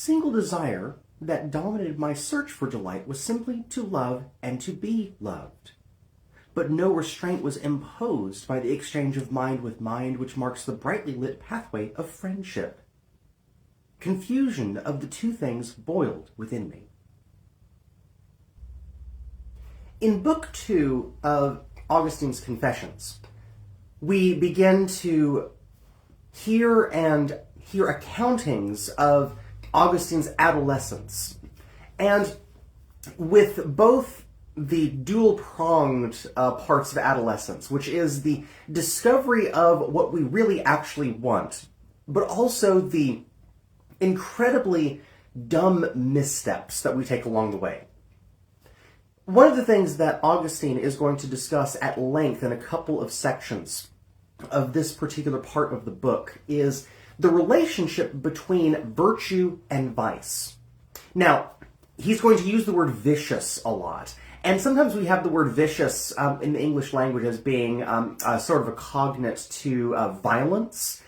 single desire that dominated my search for delight was simply to love and to be loved. But no restraint was imposed by the exchange of mind with mind which marks the brightly lit pathway of friendship. Confusion of the two things boiled within me. In Book 2 of Augustine's Confessions, we begin to hear accountings of Augustine's adolescence. And with both the dual-pronged parts of adolescence, which is the discovery of what we really actually want, but also the incredibly dumb missteps that we take along the way. One of the things that Augustine is going to discuss at length in a couple of sections of this particular part of the book is the relationship between virtue and vice. Now, he's going to use the word vicious a lot. And sometimes we have the word vicious in the English language as being sort of a cognate to violence.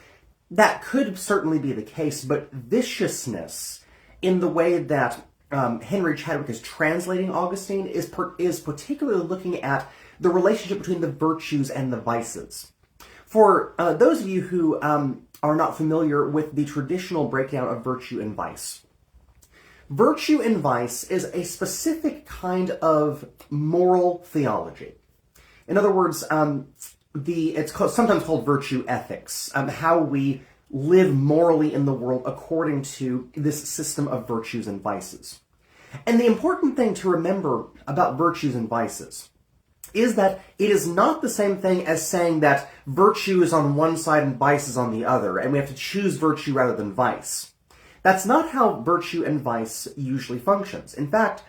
That could certainly be the case, but viciousness, in the way that Henry Chadwick is translating Augustine, is particularly looking at the relationship between the virtues and the vices. For those of you who are not familiar with the traditional breakdown of virtue and vice, virtue and vice is a specific kind of moral theology. In other words, sometimes called virtue ethics, how we live morally in the world according to this system of virtues and vices. And the important thing to remember about virtues and vices is that it is not the same thing as saying that virtue is on one side and vice is on the other, and we have to choose virtue rather than vice. That's not how virtue and vice usually functions. In fact,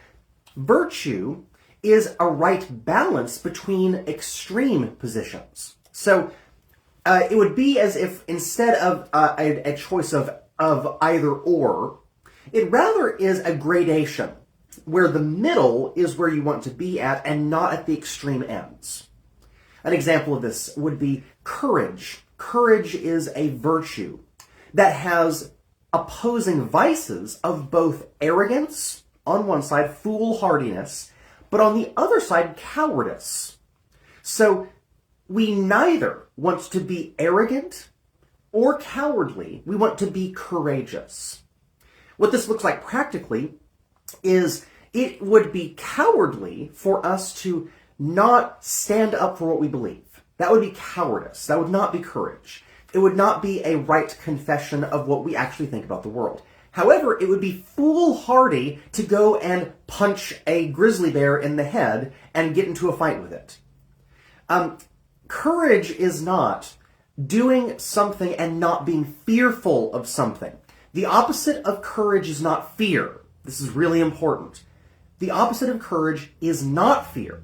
virtue is a right balance between extreme positions. So it would be as if instead of a choice of either or, it rather is a gradation where the middle is where you want to be at and not at the extreme ends. An example of this would be courage. Courage is a virtue that has opposing vices of both arrogance on one side, foolhardiness, but on the other side, cowardice. So we neither want to be arrogant or cowardly. We want to be courageous. What this looks like practically is it would be cowardly for us to not stand up for what we believe. That would be cowardice. That would not be courage. It would not be a right confession of what we actually think about the world. However, it would be foolhardy to go and punch a grizzly bear in the head and get into a fight with it. Courage is not doing something and not being fearful of something. The opposite of courage is not fear. This is really important. The opposite of courage is not fear.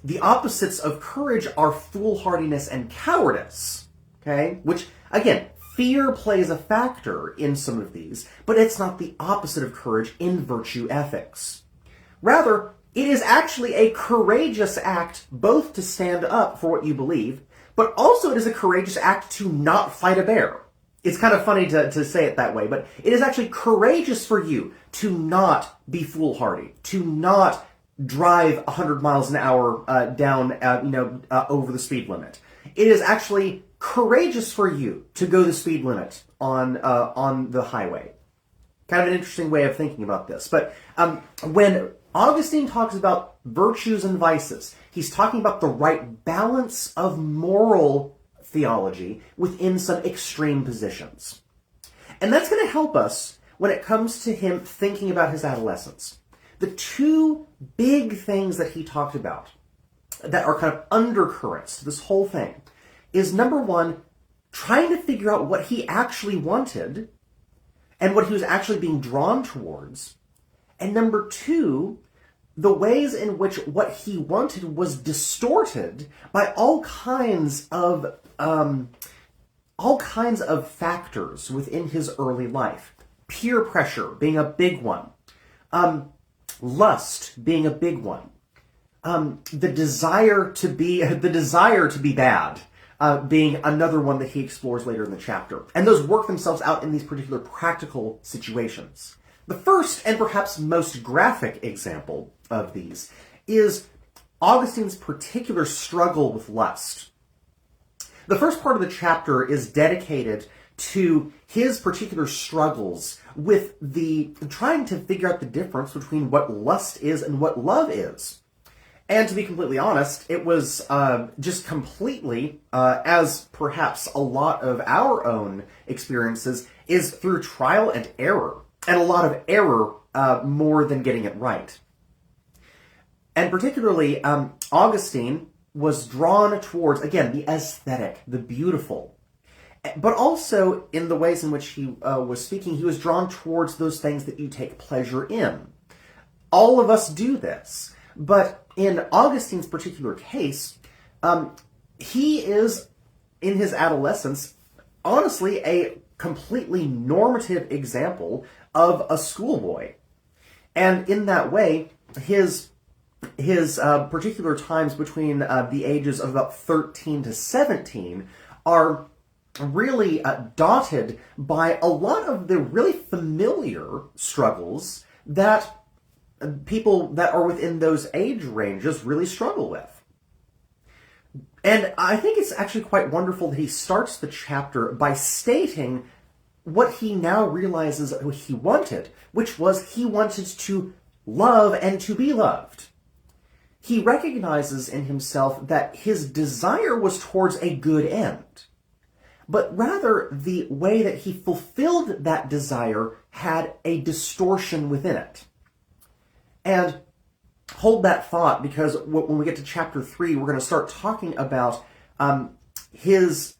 The opposites of courage are foolhardiness and cowardice. Okay? Which, again, fear plays a factor in some of these, but it's not the opposite of courage in virtue ethics. Rather, it is actually a courageous act both to stand up for what you believe, but also it is a courageous act to not fight a bear. It's kind of funny to say it that way, but it is actually courageous for you to not be foolhardy, to not drive 100 miles an hour down, over the speed limit. It is actually courageous for you to go the speed limit on the highway. Kind of an interesting way of thinking about this. But when Augustine talks about virtues and vices, he's talking about the right balance of moral theology within some extreme positions. And that's going to help us when it comes to him thinking about his adolescence. The two big things that he talked about that are kind of undercurrents to this whole thing is, number one, trying to figure out what he actually wanted and what he was actually being drawn towards. And number two, the ways in which what he wanted was distorted by all kinds of factors within his early life. Peer pressure being a big one. Lust being a big one. The desire to be bad being another one that he explores later in the chapter. And those work themselves out in these particular practical situations. The first and perhaps most graphic example of these is Augustine's particular struggle with lust. The first part of the chapter is dedicated to his particular struggles with trying to figure out the difference between what lust is and what love is. And to be completely honest, it was just completely, as perhaps a lot of our own experiences, is through trial and error. And a lot of error more than getting it right. And particularly, Augustine was drawn towards, again, the aesthetic, the beautiful. But also, in the ways in which he was speaking, he was drawn towards those things that you take pleasure in. All of us do this. But in Augustine's particular case, he is, in his adolescence, honestly a completely normative example of a schoolboy. And in that way, his particular times between the ages of about 13 to 17 are really dotted by a lot of the really familiar struggles that people that are within those age ranges really struggle with. And I think it's actually quite wonderful that he starts the chapter by stating what he now realizes he wanted, which was he wanted to love and to be loved. He recognizes in himself that his desire was towards a good end, but rather the way that he fulfilled that desire had a distortion within it. And hold that thought, because when we get to chapter 3, we're going to start talking about his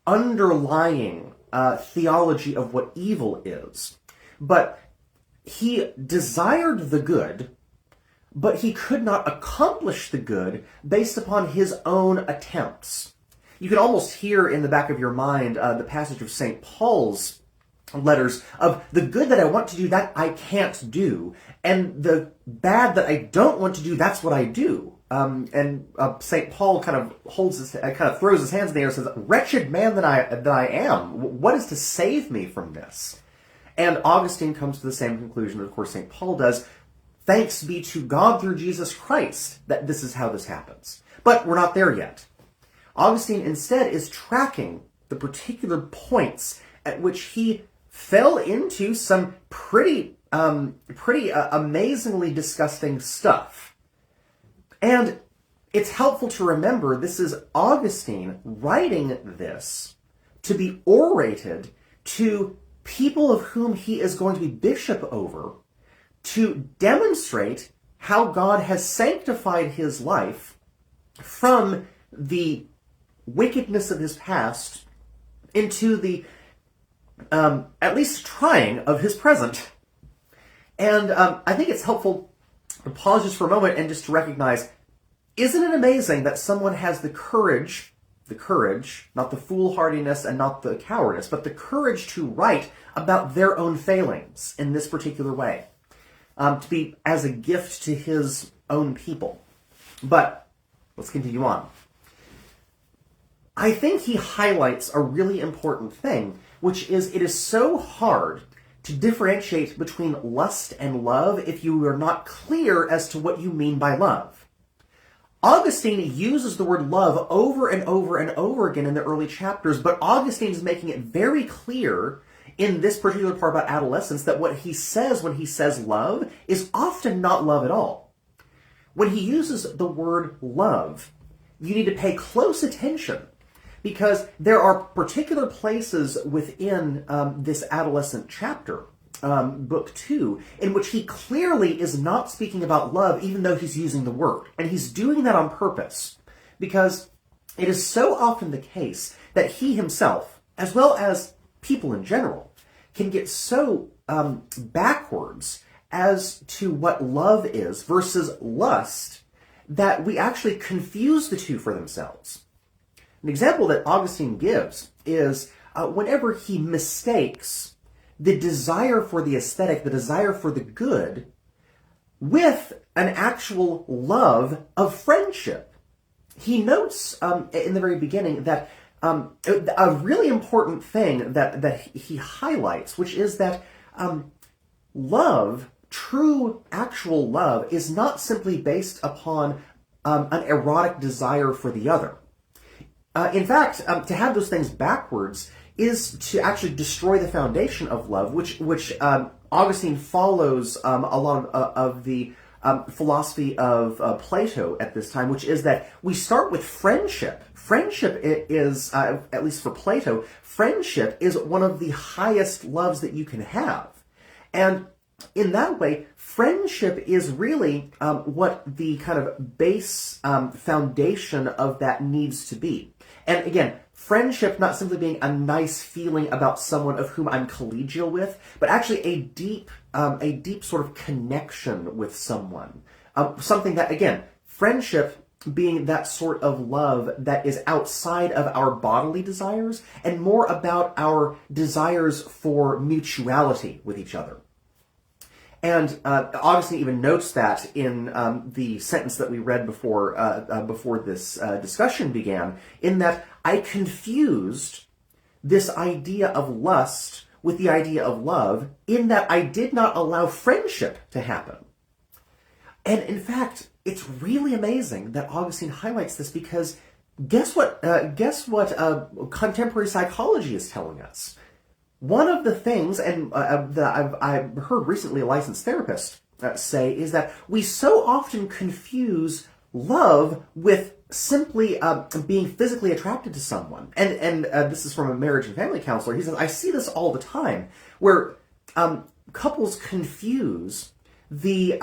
underlying theology of what evil is. But he desired the good, but he could not accomplish the good based upon his own attempts. You can almost hear in the back of your mind the passage of St. Paul's letters of the good that I want to do, that I can't do, and the bad that I don't want to do, that's what I do. And St. Paul kind of throws his hands in the air and says, "Wretched man that I am, what is to save me from this?" And Augustine comes to the same conclusion that, of course, St. Paul does. Thanks be to God through Jesus Christ that this is how this happens. But we're not there yet. Augustine instead is tracking the particular points at which he fell into some pretty amazingly disgusting stuff. And it's helpful to remember this is Augustine writing this to be orated to people of whom he is going to be bishop over, to demonstrate how God has sanctified his life from the wickedness of his past into the at least trying of his present. And I think it's helpful to pause just for a moment and just to recognize, isn't it amazing that someone has the courage, not the foolhardiness and not the cowardice, but the courage to write about their own failings in this particular way, to be as a gift to his own people. But let's continue on. I think he highlights a really important thing, which is it is so hard to differentiate between lust and love if you are not clear as to what you mean by love. Augustine uses the word love over and over and over again in the early chapters, but Augustine is making it very clear in this particular part about adolescence that what he says when he says love is often not love at all. When he uses the word love, you need to pay close attention, because there are particular places within this adolescent chapter, book 2, in which he clearly is not speaking about love, even though he's using the word. And he's doing that on purpose, because it is so often the case that he himself, as well as people in general, can get so backwards as to what love is versus lust that we actually confuse the two for themselves. An example that Augustine gives is whenever he mistakes the desire for the aesthetic, the desire for the good, with an actual love of friendship. He notes in the very beginning that a really important thing that he highlights, which is that love, true, actual love, is not simply based upon an erotic desire for the other. In fact, to have those things backwards is to actually destroy the foundation of love, which Augustine follows a lot of the philosophy of Plato at this time, which is that we start with friendship. Friendship is, at least for Plato, friendship is one of the highest loves that you can have. And in that way, friendship is really what the kind of base foundation of that needs to be. And again, friendship not simply being a nice feeling about someone of whom I'm collegial with, but actually a deep sort of connection with someone. Something that, again, friendship being that sort of love that is outside of our bodily desires and more about our desires for mutuality with each other. And Augustine even notes that in the sentence that we read before this discussion began, in that I confused this idea of lust with the idea of love, in that I did not allow friendship to happen. And in fact, it's really amazing that Augustine highlights this, because guess what contemporary psychology is telling us? One of the things, and that I've heard recently a licensed therapist say, is that we so often confuse love with simply being physically attracted to someone. And this is from a marriage and family counselor. He says, I see this all the time, where couples confuse the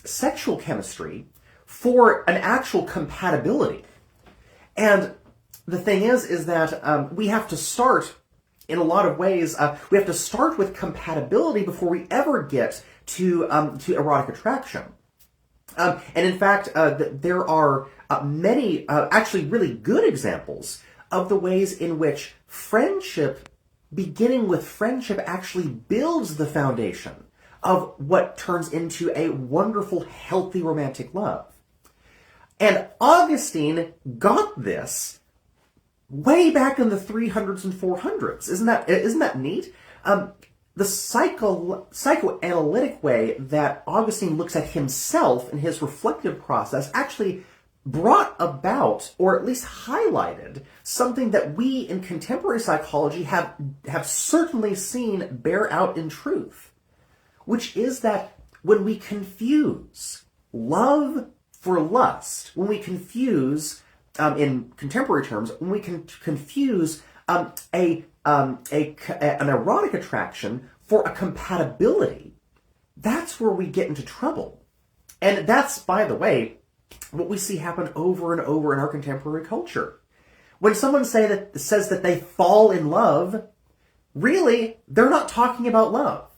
sexual chemistry for an actual compatibility. And the thing is that we have to start, in a lot of ways, we have to start with compatibility before we ever get to erotic attraction. And in fact, there are many actually really good examples of the ways in which friendship, beginning with friendship, actually builds the foundation of what turns into a wonderful, healthy romantic love. And Augustine got this way back in the 300s and 400s. Isn't that neat? The psychoanalytic way that Augustine looks at himself in his reflective process actually brought about, or at least highlighted, something that we in contemporary psychology have certainly seen bear out in truth, which is that when we confuse love for lust, when we confuse, in contemporary terms, when we can confuse an erotic attraction for a compatibility, that's where we get into trouble. And that's, by the way, what we see happen over and over in our contemporary culture. When someone says that they fall in love, really, they're not talking about love.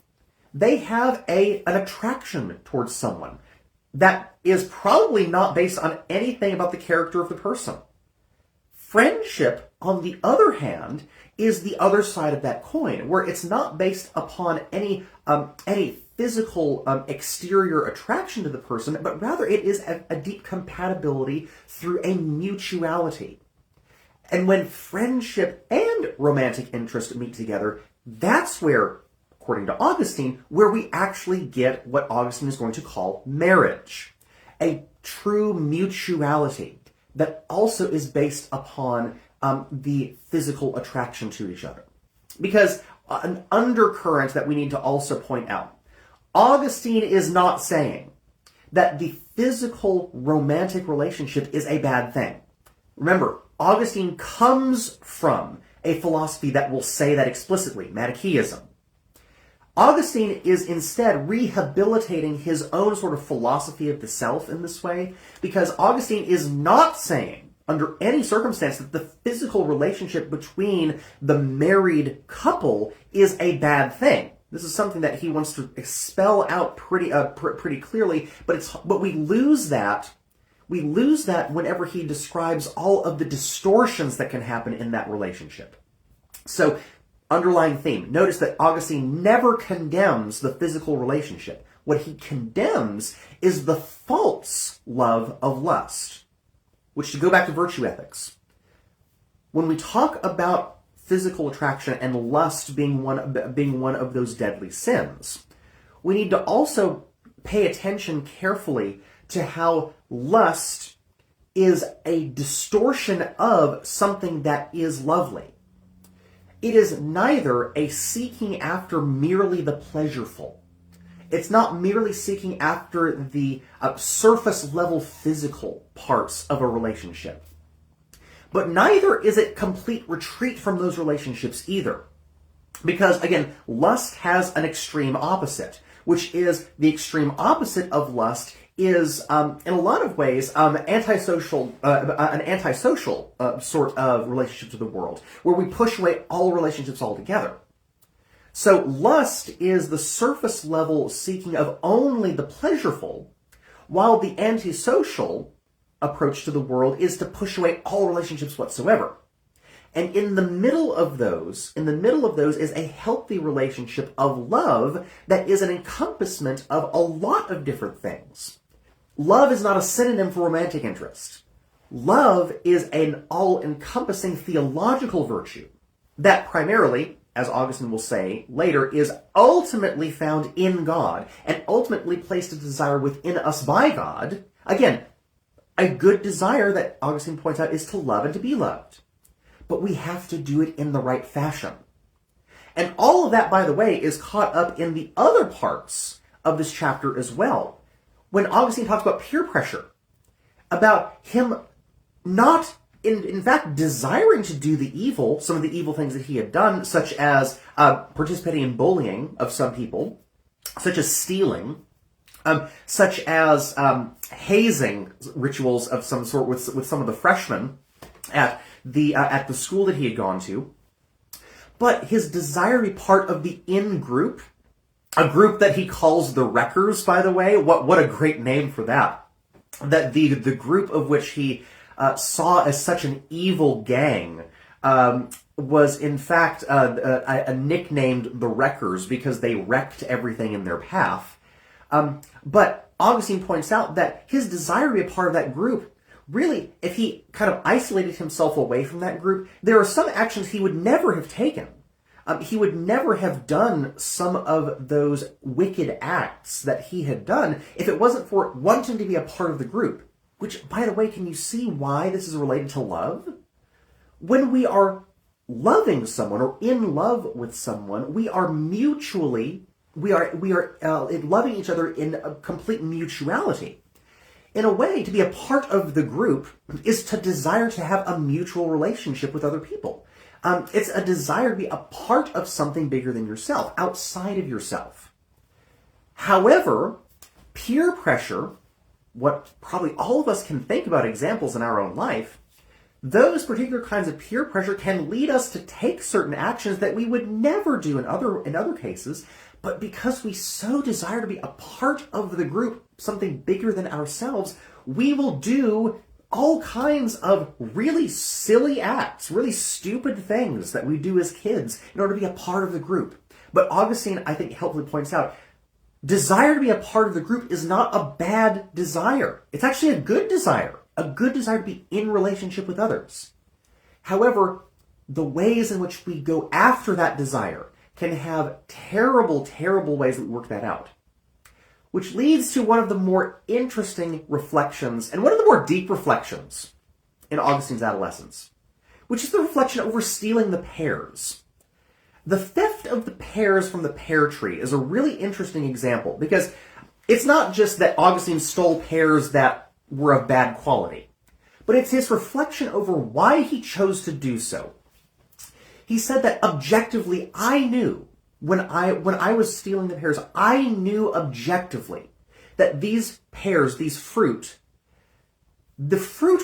They have an attraction towards someone that is probably not based on anything about the character of the person. Friendship, on the other hand, is the other side of that coin, where it's not based upon any physical exterior attraction to the person, but rather it is a deep compatibility through a mutuality. And when friendship and romantic interest meet together, that's where, according to Augustine, where we actually get what Augustine is going to call marriage. A true mutuality that also is based upon the physical attraction to each other. Because an undercurrent that we need to also point out, Augustine is not saying that the physical romantic relationship is a bad thing. Remember, Augustine comes from a philosophy that will say that explicitly, Manichaeism. Augustine is instead rehabilitating his own sort of philosophy of the self in this way, because Augustine is not saying, under any circumstance, that the physical relationship between the married couple is a bad thing. This is something that he wants to spell out pretty clearly, but we lose that. We lose that whenever he describes all of the distortions that can happen in that relationship. So, underlying theme. Notice that Augustine never condemns the physical relationship. What he condemns is the false love of lust. Which, to go back to virtue ethics, when we talk about physical attraction and lust being one of those deadly sins, we need to also pay attention carefully to how lust is a distortion of something that is lovely. It is neither a seeking after merely the pleasureful. It's not merely seeking after the surface level physical parts of a relationship. But neither is it complete retreat from those relationships either. Because, again, lust has an extreme opposite, which is the extreme opposite of lust is, in a lot of ways, an antisocial sort of relationship to the world, where we push away all relationships altogether. So lust is the surface level seeking of only the pleasureful, while the antisocial approach to the world is to push away all relationships whatsoever. And in the middle of those is a healthy relationship of love that is an encompassment of a lot of different things. Love is not a synonym for romantic interest. Love is an all-encompassing theological virtue that primarily, as Augustine will say later, is ultimately found in God and ultimately placed a desire within us by God. Again, a good desire that Augustine points out is to love and to be loved. But we have to do it in the right fashion. And all of that, by the way, is caught up in the other parts of this chapter as well. When Augustine talks about peer pressure, about him not, in fact, desiring to do the evil, some of the evil things that he had done, such as participating in bullying of some people, such as stealing, such as hazing rituals of some sort with some of the freshmen at the school that he had gone to. But his desire to be part of the in-group, a group that he calls the Wreckers, by the way. What a great name for that. That the group of which he saw as such an evil gang was in fact nicknamed the Wreckers because they wrecked everything in their path. But Augustine points out that his desire to be a part of that group, really, if he kind of isolated himself away from that group, there are some actions he would never have taken. He would never have done some of those wicked acts that he had done if it wasn't for wanting to be a part of the group. Which, by the way, can you see why this is related to love? When we are loving someone or in love with someone, we are loving each other in a complete mutuality. In a way, to be a part of the group is to desire to have a mutual relationship with other people. It's a desire to be a part of something bigger than yourself, outside of yourself. However, peer pressure, what probably all of us can think about examples in our own life, those particular kinds of peer pressure can lead us to take certain actions that we would never do in other cases, but because we so desire to be a part of the group, something bigger than ourselves, we will do all kinds of really silly acts, really stupid things that we do as kids in order to be a part of the group. But Augustine, I think, helpfully points out, desire to be a part of the group is not a bad desire. It's actually a good desire to be in relationship with others. However, the ways in which we go after that desire can have terrible, terrible ways that we work that out. Which leads to one of the more interesting reflections, and one of the more deep reflections in Augustine's Adolescence, which is the reflection over stealing the pears. The theft of the pears from the pear tree is a really interesting example, because it's not just that Augustine stole pears that were of bad quality, but it's his reflection over why he chose to do so. He said that objectively, I knew, when I was stealing the pears, I knew objectively that these pears, the fruit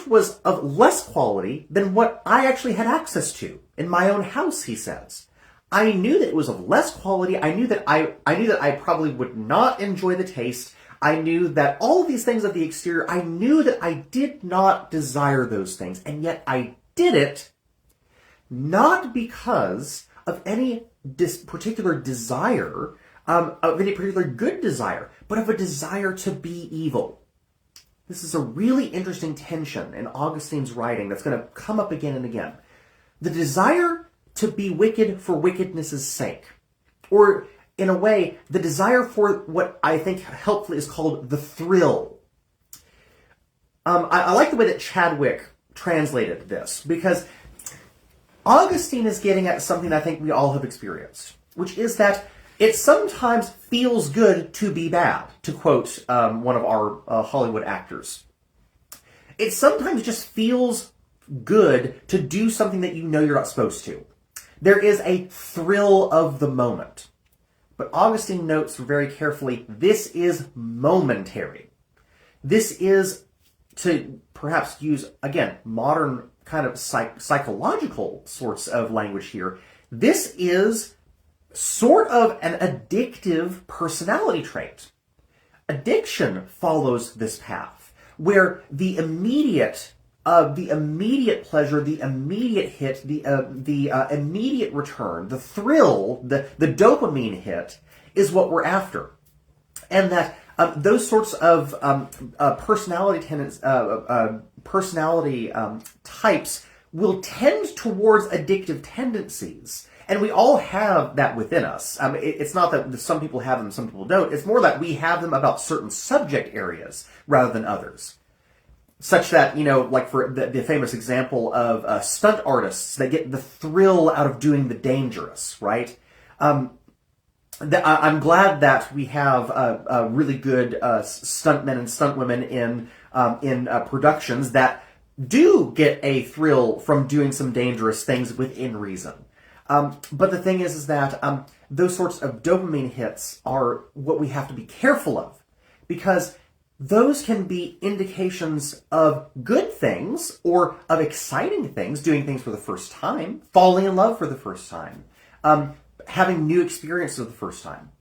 was of less quality than what I actually had access to in my own house, he says. I knew that it was of less quality. I knew that I probably would not enjoy the taste. I knew that all of these things of the exterior, I knew that I did not desire those things, and yet I did it not because of any particular desire, of any particular good desire, but of a desire to be evil. This is a really interesting tension in Augustine's writing that's going to come up again and again. The desire to be wicked for wickedness' sake, or in a way, the desire for what I think helpfully is called the thrill. I like the way that Chadwick translated this, because Augustine is getting at something I think we all have experienced, which is that it sometimes feels good to be bad, to quote one of our Hollywood actors. It sometimes just feels good to do something that you know you're not supposed to. There is a thrill of the moment. But Augustine notes very carefully, this is momentary. This is, to perhaps use, again, modern kind of psychological sorts of language here, this is sort of an addictive personality trait. Addiction follows this path, where the immediate pleasure, the immediate hit, the immediate return, the thrill, the dopamine hit is what we're after, and that those sorts of personality types will tend towards addictive tendencies. And we all have that within us. It's not that some people have them, some people don't. It's more that we have them about certain subject areas rather than others. Such that, like for the famous example of stunt artists that get the thrill out of doing the dangerous, right? I'm glad that we have really good stuntmen and stuntwomen in productions that do get a thrill from doing some dangerous things within reason. But the thing is that those sorts of dopamine hits are what we have to be careful of, because those can be indications of good things or of exciting things, doing things for the first time, falling in love for the first time, having new experiences for the first time.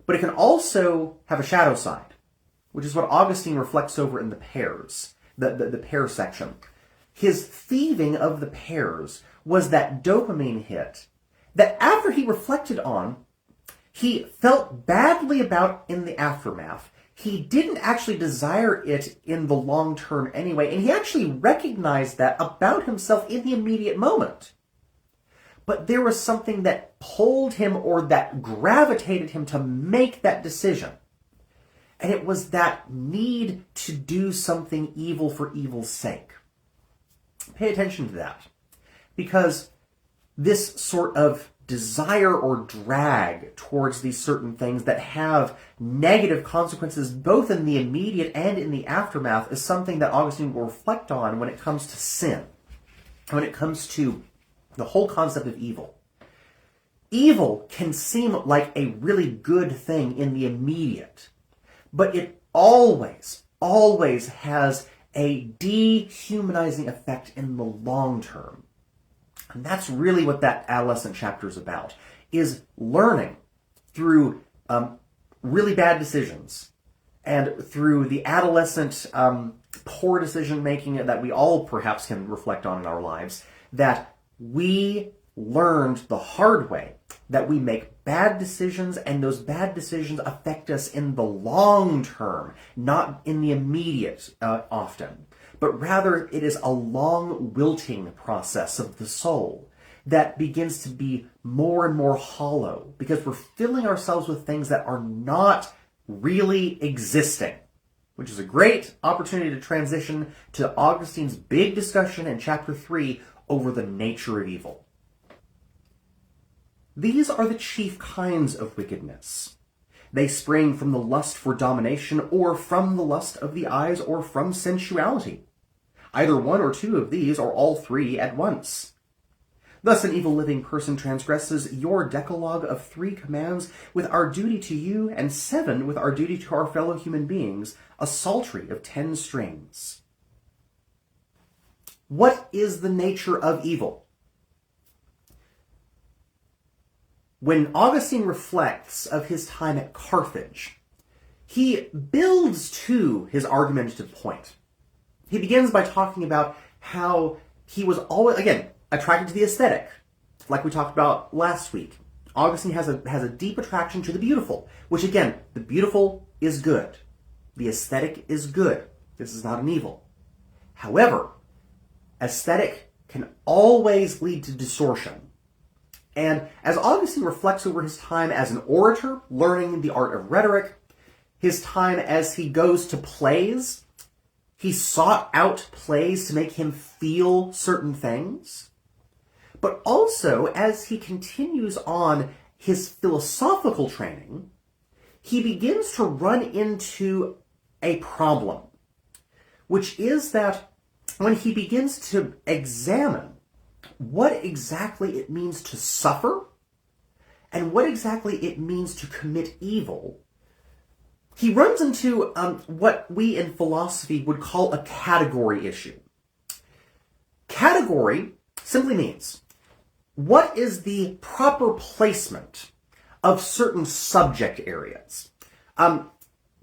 But it can also have a shadow side, which is what Augustine reflects over in the pears, the pear section. His thieving of the pears was that dopamine hit that after he reflected on, he felt badly about in the aftermath. He didn't actually desire it in the long term anyway, and he actually recognized that about himself in the immediate moment. But there was something that pulled him or that gravitated him to make that decision. And it was that need to do something evil for evil's sake. Pay attention to that. Because this sort of desire or drag towards these certain things that have negative consequences both in the immediate and in the aftermath is something that Augustine will reflect on when it comes to sin, when it comes to the whole concept of evil. Evil can seem like a really good thing in the immediate, but it always has a dehumanizing effect in the long term. And that's really what that adolescent chapter is about, is learning through really bad decisions and through the adolescent poor decision-making that we all perhaps can reflect on in our lives, that we learned the hard way that we make bad decisions, and those bad decisions affect us in the long term, not in the immediate often. But rather it is a long wilting process of the soul that begins to be more and more hollow because we're filling ourselves with things that are not really existing, which is a great opportunity to transition to Augustine's big discussion in chapter 3 over the nature of evil. These are the chief kinds of wickedness. They spring from the lust for domination, or from the lust of the eyes, or from sensuality. Either one or two of these, or all three at once. Thus an evil living person transgresses your decalogue of 3 commands with our duty to you, and 7 with our duty to our fellow human beings, a psaltery of 10 strings. What is the nature of evil? When Augustine reflects of his time at Carthage, he builds to his argumentative point. He begins by talking about how he was always, again, attracted to the aesthetic, like we talked about last week. Augustine has a deep attraction to the beautiful, which again, the beautiful is good. The aesthetic is good. This is not an evil. However, aesthetic can always lead to distortion. And as Augustine reflects over his time as an orator, learning the art of rhetoric, his time as he goes to plays, he sought out plays to make him feel certain things. But also, as he continues on his philosophical training, he begins to run into a problem, which is that when he begins to examine what exactly it means to suffer and what exactly it means to commit evil, he runs into what we in philosophy would call a category issue. Category simply means, what is the proper placement of certain subject areas?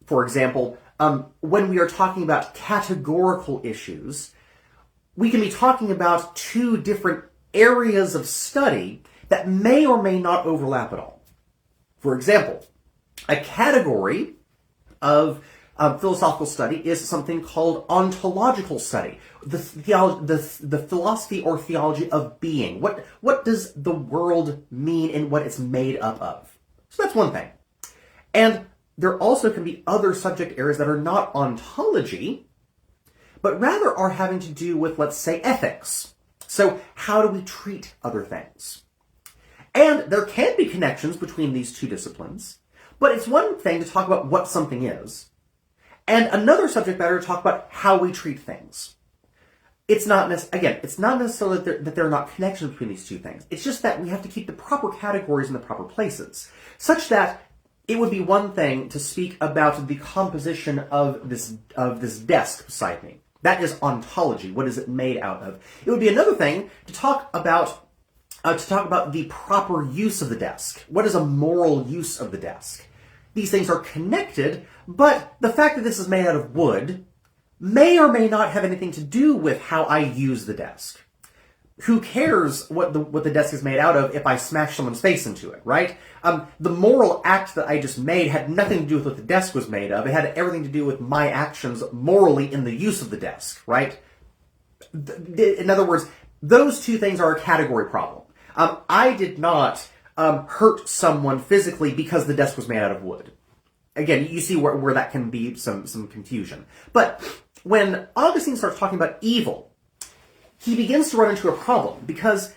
For example, when we are talking about categorical issues, we can be talking about two different areas of study that may or may not overlap at all. For example, a category of philosophical study is something called ontological study, the philosophy or theology of being. What does the world mean and what it's made up of? So that's one thing. And there also can be other subject areas that are not ontology, but rather are having to do with, let's say, ethics. So how do we treat other things? And there can be connections between these two disciplines, but it's one thing to talk about what something is, and another subject matter to talk about how we treat things. It's not necessarily that there are not connections between these two things. It's just that we have to keep the proper categories in the proper places, such that it would be one thing to speak about the composition of this desk beside me. That is ontology. What is it made out of? It would be another thing to talk about the proper use of the desk. What is a moral use of the desk? These things are connected, but the fact that this is made out of wood may or may not have anything to do with how I use the desk. Who cares what the desk is made out of if I smash someone's face into it, right? The moral act that I just made had nothing to do with what the desk was made of. It had everything to do with my actions morally in the use of the desk, right? In other words, those two things are a category problem. I did not hurt someone physically because the desk was made out of wood. Again, you see where that can be some confusion. But when Augustine starts talking about evil, he begins to run into a problem because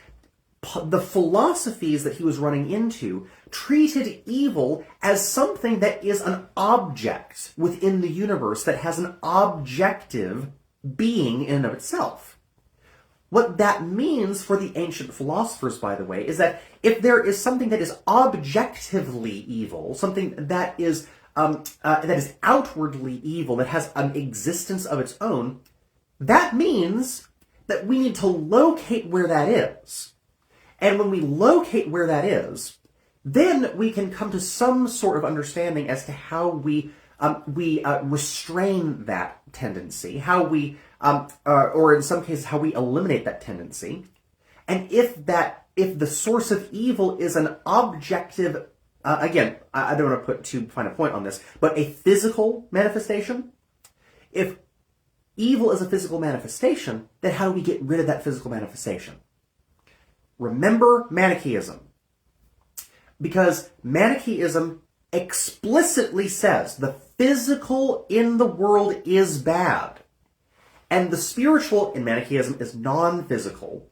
the philosophies that he was running into treated evil as something that is an object within the universe that has an objective being in and of itself. What that means for the ancient philosophers, by the way, is that if there is something that is objectively evil, something that is outwardly evil, that has an existence of its own, that means that we need to locate where that is. And when we locate where that is, then we can come to some sort of understanding as to how we restrain that tendency, how we, or in some cases, how we eliminate that tendency. And if the source of evil is an objective, again, I don't want to put too fine a point on this, but a physical manifestation, if evil is a physical manifestation, then how do we get rid of that physical manifestation? Remember Manichaeism. Because Manichaeism explicitly says the physical in the world is bad. And the spiritual in Manichaeism is non-physical.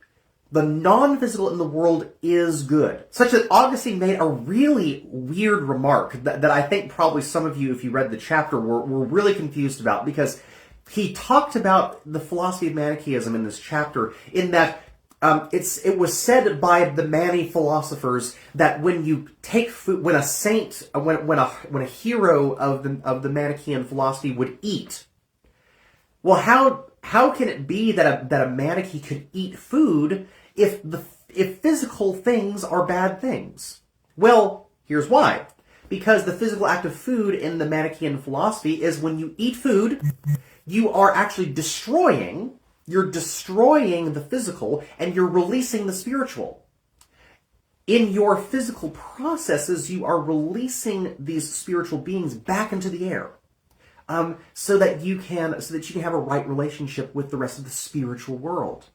The non-physical in the world is good. Such that Augustine made a really weird remark that I think probably some of you, if you read the chapter, were really confused about, because he talked about the philosophy of Manichaeism in this chapter in that it was said by the Mani philosophers that when you take food, when a saint, when a hero of the Manichaean philosophy would eat, well, how can it be that a Manichae could eat food if physical things are bad things? Well, here's why. Because the physical act of food in the Manichaean philosophy is when you eat food, you are actually destroying the physical and you're releasing the spiritual. In your physical processes, you are releasing these spiritual beings back into the air, so that you can have a right relationship with the rest of the spiritual world.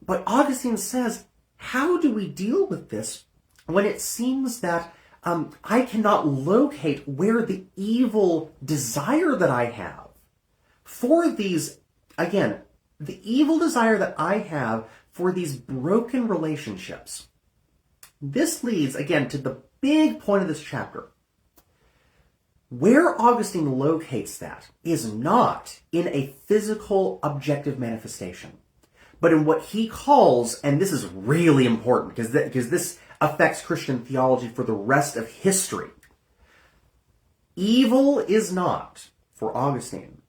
But Augustine says, how do we deal with this when it seems that I cannot locate where the evil desire that I have for these, again, the evil desire that I have for these broken relationships? This leads, again, to the big point of this chapter. Where Augustine locates that is not in a physical, objective manifestation, but in what he calls, and this is really important because this affects Christian theology for the rest of history. Evil is not, for Augustine,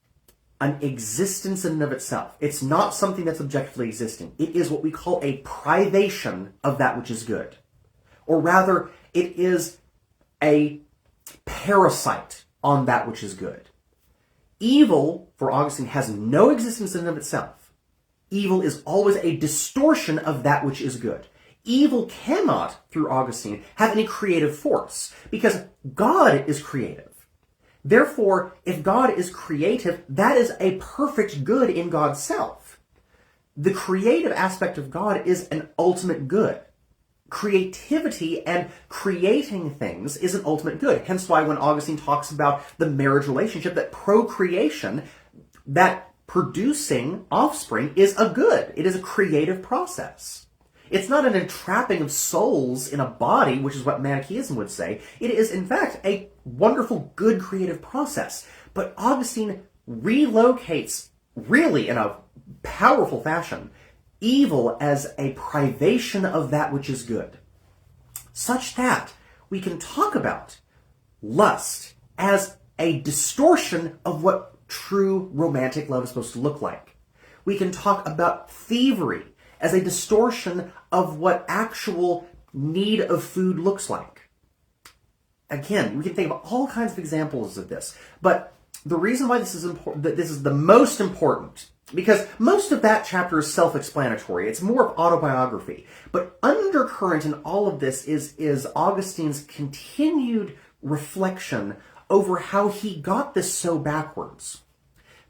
an existence in and of itself. It's not something that's objectively existing. It is what we call a privation of that which is good. Or rather, it is a parasite on that which is good. Evil, for Augustine, has no existence in and of itself. Evil is always a distortion of that which is good. Evil cannot, through Augustine, have any creative force, because God is creative. Therefore, if God is creative, that is a perfect good in God's self. The creative aspect of God is an ultimate good. Creativity and creating things is an ultimate good. Hence why when Augustine talks about the marriage relationship, that procreation, that producing offspring, is a good. It is a creative process. It's not an entrapping of souls in a body, which is what Manichaeism would say. It is, in fact, a wonderful, good creative process. But Augustine relocates, really in a powerful fashion, evil as a privation of that which is good, such that we can talk about lust as a distortion of what true romantic love is supposed to look like. We can talk about thievery as a distortion of what actual need of food looks like. Again, we can think of all kinds of examples of this, but the reason why this is important, that this is the most important, because most of that chapter is self-explanatory. It's more of autobiography. But undercurrent in all of this is Augustine's continued reflection over how he got this so backwards.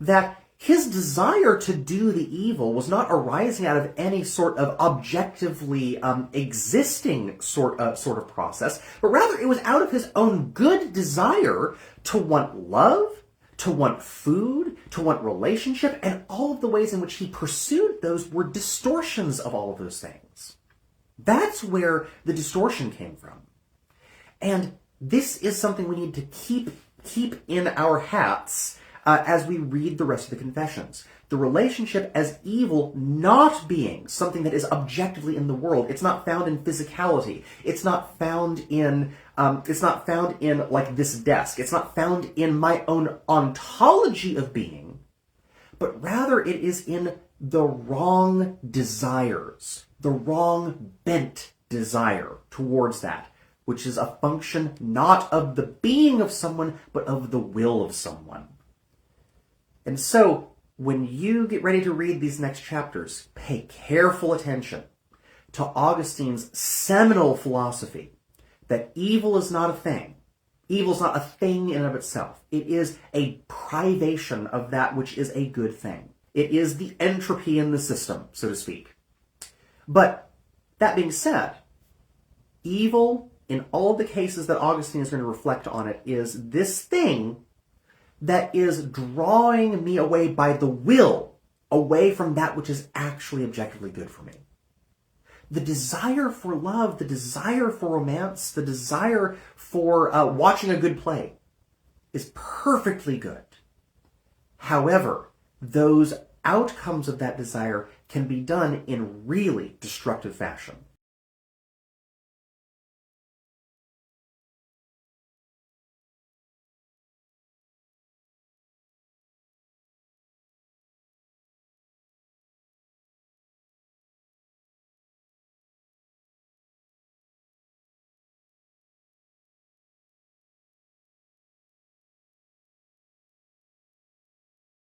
That his desire to do the evil was not arising out of any sort of objectively existing sort of process, but rather it was out of his own good desire to want love, to want food, to want relationship, and all of the ways in which he pursued those were distortions of all of those things. That's where the distortion came from. And this is something we need to keep in our hats as we read the rest of the Confessions. The relationship as evil not being something that is objectively in the world. It's not found in physicality. It's not found in like this desk. It's not found in my own ontology of being, but rather it is in the wrong desires, the wrong bent desire towards that, which is a function not of the being of someone, but of the will of someone. And so, when you get ready to read these next chapters, pay careful attention to Augustine's seminal philosophy that evil is not a thing. Evil is not a thing in and of itself. It is a privation of that which is a good thing. It is the entropy in the system, so to speak. But that being said, evil, in all of the cases that Augustine is going to reflect on it, is this thing that is drawing me away by the will, away from that which is actually objectively good for me. The desire for love, the desire for romance, the desire for watching a good play is perfectly good. However, those outcomes of that desire can be done in really destructive fashion.